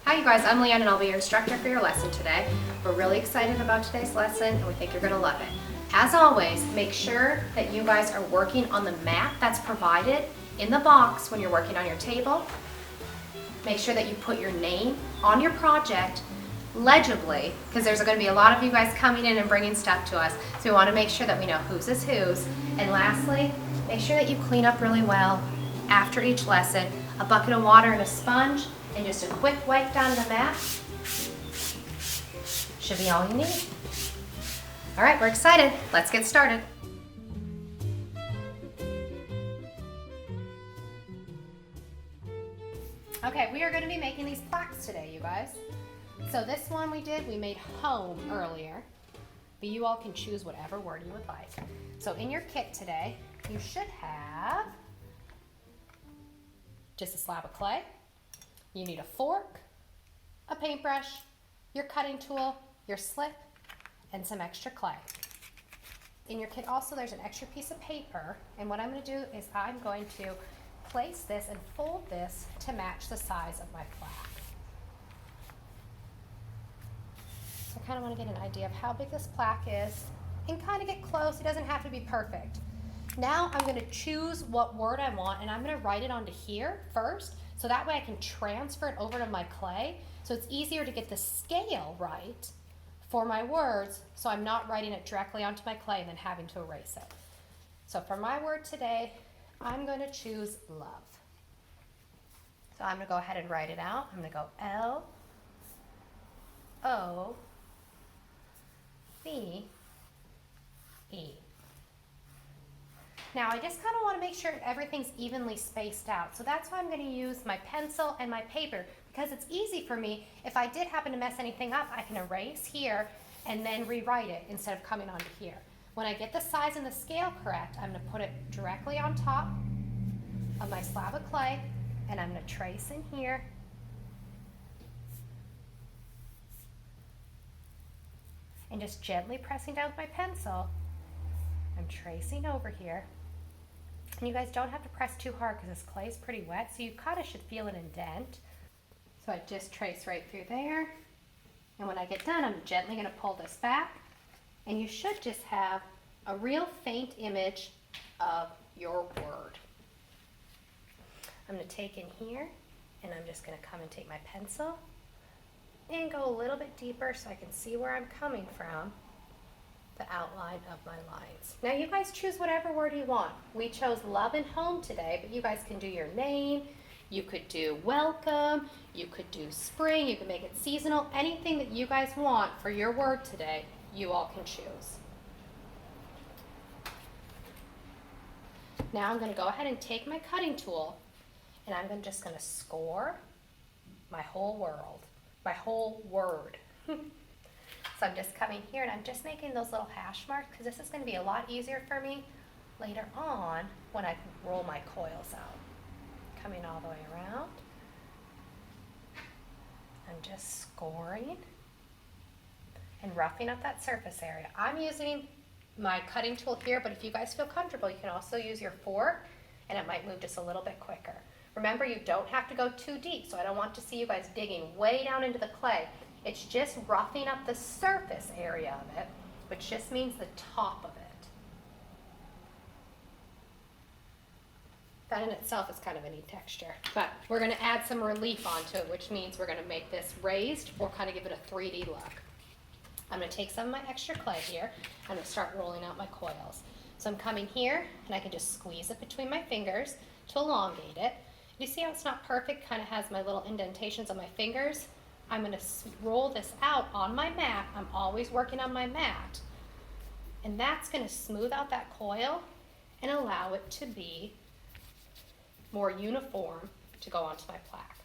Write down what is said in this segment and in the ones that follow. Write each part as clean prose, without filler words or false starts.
Hi you guys, I'm Leanne and I'll be your instructor for your lesson today. We're really excited about today's lesson and we think you're going to love it. As always, make sure that you guys are working on the mat that's provided in the box when you're working on your table. Make sure that you put your name on your project legibly, because there's going to be a lot of you guys coming in and bringing stuff to us, so we want to make sure that we know whose is whose. And lastly, make sure that you clean up really well after each lesson. A bucket of water and a sponge and just a quick wipe down the mat should be all you need. All right, we're excited. Let's get started. Okay, we are going to be making these plaques today, you guys. So this one we made home earlier, but you all can choose whatever word you would like. So in your kit today, you should have just a slab of clay. You need a fork, a paintbrush, your cutting tool, your slip, and some extra clay. In your kit also there's an extra piece of paper, and what I'm going to do is I'm going to place this and fold this to match the size of my plaque. So I kind of want to get an idea of how big this plaque is and kind of get close. It doesn't have to be perfect. Now I'm going to choose what word I want and I'm going to write it onto here first, so that way I can transfer it over to my clay, so it's easier to get the scale right for my words, so I'm not writing it directly onto my clay and then having to erase it. So for my word today, I'm going to choose love. So I'm going to go ahead and write it out. I'm going to go L-O-V-E. Now I just kind of want to make sure everything's evenly spaced out. So that's why I'm going to use my pencil and my paper, because it's easy for me. If I did happen to mess anything up, I can erase here and then rewrite it instead of coming onto here. When I get the size and the scale correct, I'm going to put it directly on top of my slab of clay, and I'm going to trace in here. And just gently pressing down with my pencil, I'm tracing over here. And you guys don't have to press too hard because this clay is pretty wet, so you kind of should feel an indent. So I just trace right through there. And when I get done, I'm gently going to pull this back. And you should just have a real faint image of your word. I'm going to take in here, and I'm just going to come and take my pencil and go a little bit deeper so I can see where I'm coming from, the outline of my lines. Now you guys choose whatever word you want. We chose love and home today, but you guys can do your name, you could do welcome, you could do spring, you can make it seasonal, anything that you guys want for your word today, you all can choose. Now I'm going to go ahead and take my cutting tool, and I'm just going to score my whole word. So I'm just coming here and I'm just making those little hash marks, because this is going to be a lot easier for me later on when I roll my coils out. Coming all the way around. I'm just scoring and roughing up that surface area. I'm using my cutting tool here, but if you guys feel comfortable, you can also use your fork and it might move just a little bit quicker. Remember, you don't have to go too deep, so I don't want to see you guys digging way down into the clay. It's just roughing up the surface area of it, which just means the top of it. That in itself is kind of a neat texture, but we're going to add some relief onto it, which means we're going to make this raised or kind of give it a 3D look. I'm going to take some of my extra clay here. I'm going to start rolling out my coils. So I'm coming here and I can just squeeze it between my fingers to elongate it. You see how it's not perfect, kind of has my little indentations on my fingers? I'm going to roll this out on my mat. I'm always working on my mat. And that's going to smooth out that coil and allow it to be more uniform to go onto my plaque.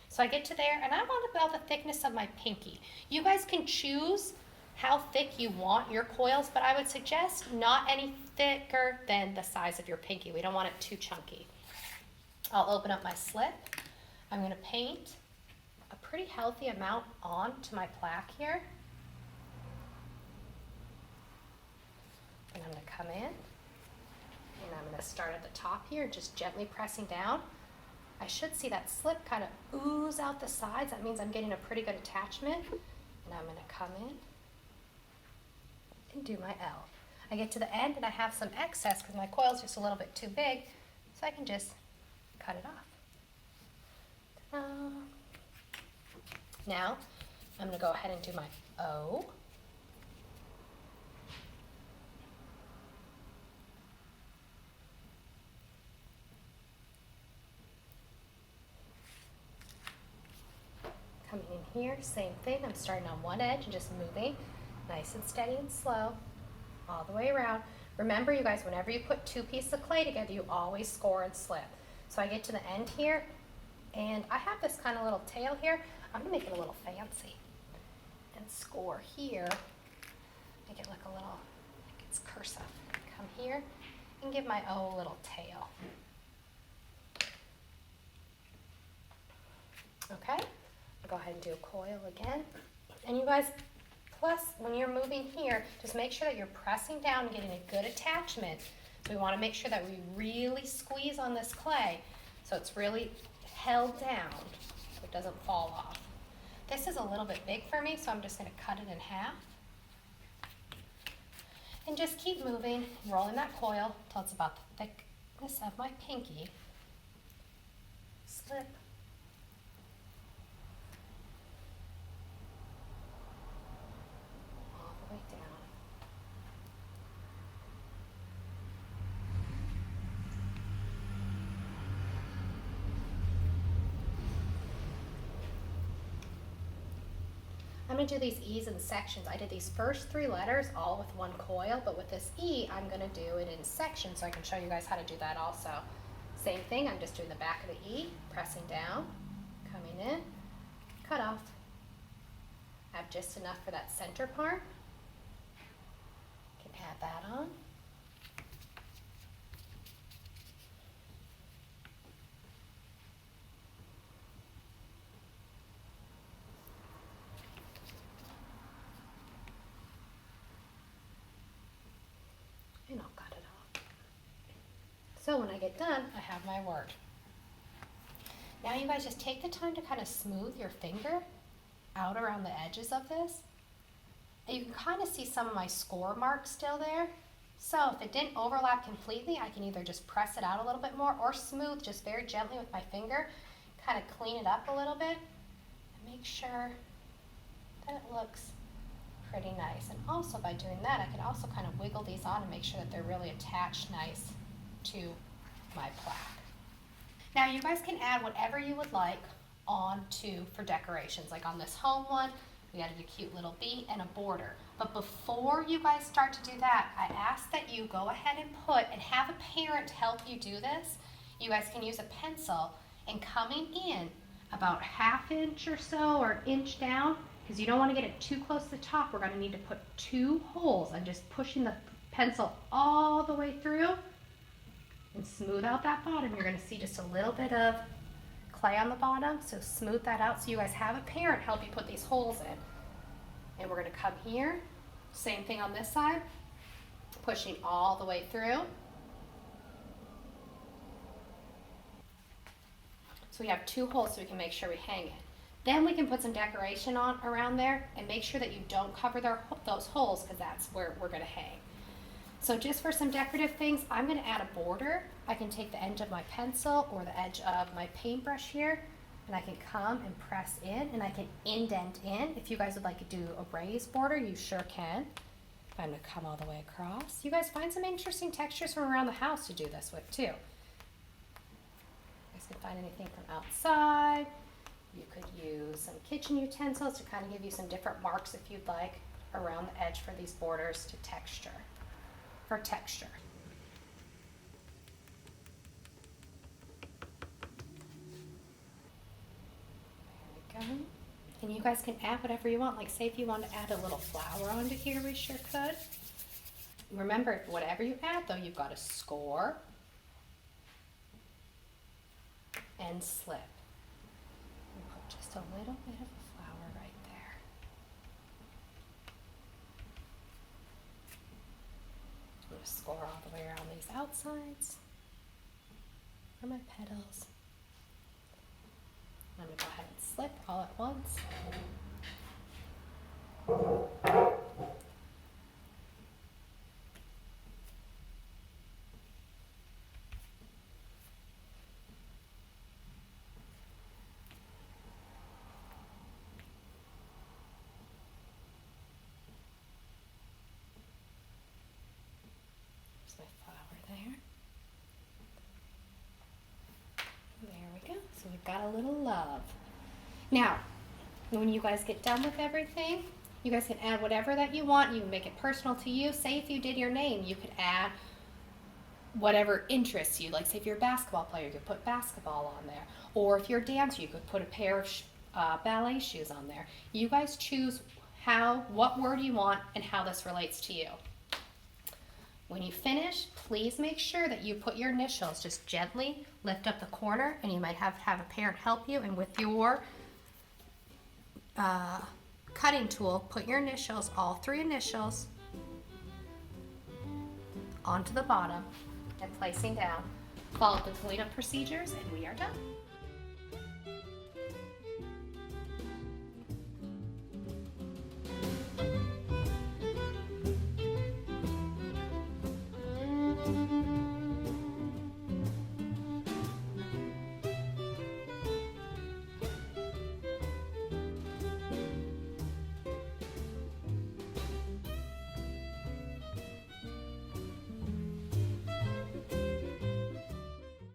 So I get to there and I want about the thickness of my pinky. You guys can choose how thick you want your coils, but I would suggest not any thicker than the size of your pinky. We don't want it too chunky. I'll open up my slip. I'm going to paint a pretty healthy amount onto my plaque here. And I'm going to come in and I'm going to start at the top here, just gently pressing down. I should see that slip kind of ooze out the sides. That means I'm getting a pretty good attachment. And I'm going to come in and do my L. I get to the end and I have some excess because my coil's just a little bit too big, so I can just cut it off. Now I'm going to go ahead and do my O. Coming in here, same thing. I'm starting on one edge and just moving nice and steady and slow all the way around. Remember, you guys, whenever you put two pieces of clay together, you always score and slip. So I get to the end here, and I have this kind of little tail here. I'm going to make it a little fancy and score here. Make it look a little like it's cursive. Come here and give my O a little tail. Okay, I'll go ahead and do a coil again. And you guys, plus when you're moving here, just make sure that you're pressing down and getting a good attachment. So we want to make sure that we really squeeze on this clay so it's really held down so it doesn't fall off. This is a little bit big for me, so I'm just going to cut it in half. And just keep moving, rolling that coil until it's about the thickness of my pinky. Slip. All the way down. I'm going to do these E's in sections. I did these first three letters all with one coil, but with this E, I'm going to do it in sections so I can show you guys how to do that also. Same thing, I'm just doing the back of the E, pressing down, coming in, cut off. I have just enough for that center part. Can add that on. And I'll cut it off. So when I get done, I have my word. Now you guys just take the time to kind of smooth your finger out around the edges of this. And you can kind of see some of my score marks still there. So if it didn't overlap completely, I can either just press it out a little bit more or smooth just very gently with my finger, kind of clean it up a little bit and make sure that it looks pretty nice. And also by doing that, I can also kind of wiggle these on and make sure that they're really attached nice to my plaque. Now you guys can add whatever you would like onto for decorations. Like on this home one, we added a cute little bee and a border. But before you guys start to do that, I ask that you go ahead and put and have a parent help you do this. You guys can use a pencil and coming in about 1/2 inch or so or inch down, because you don't want to get it too close to the top. We're going to need to put 2 holes. I'm just pushing the pencil all the way through and smooth out that bottom. You're going to see just a little bit of clay on the bottom, so smooth that out so you guys have a parent help you put these holes in. And we're going to come here, same thing on this side, pushing all the way through. So we have 2 holes so we can make sure we hang it. Then we can put some decoration on around there and make sure that you don't cover those holes, because that's where we're going to hang. So just for some decorative things, I'm going to add a border. I can take the edge of my pencil or the edge of my paintbrush here, and I can come and press in, and I can indent in. If you guys would like to do a raised border, you sure can. I'm going to come all the way across. You guys find some interesting textures from around the house to do this with too. You guys can find anything from outside. You could use some kitchen utensils to kind of give you some different marks if you'd like around the edge for these borders to texture. For texture. There we go. And you guys can add whatever you want. Like say if you want to add a little flower onto here, we sure could. Remember, whatever you add though, you've got to score and slip. And put just a little bit of a flower right there. I'm going to score all the way around these outsides for my petals. I'm gonna go ahead and slip all at once. There's my flower there. There we go. So we've got a little love. Now, when you guys get done with everything, you guys can add whatever that you want. You can make it personal to you. Say if you did your name, you could add whatever interests you. Like say if you're a basketball player, you could put basketball on there. Or if you're a dancer, you could put a pair of ballet shoes on there. You guys choose what word you want and how this relates to you. When you finish, please make sure that you put your initials. Just gently lift up the corner, and you might have a parent help you, and with your cutting tool, put your initials, all 3 initials, onto the bottom and placing down. Follow the cleanup procedures, and we are done.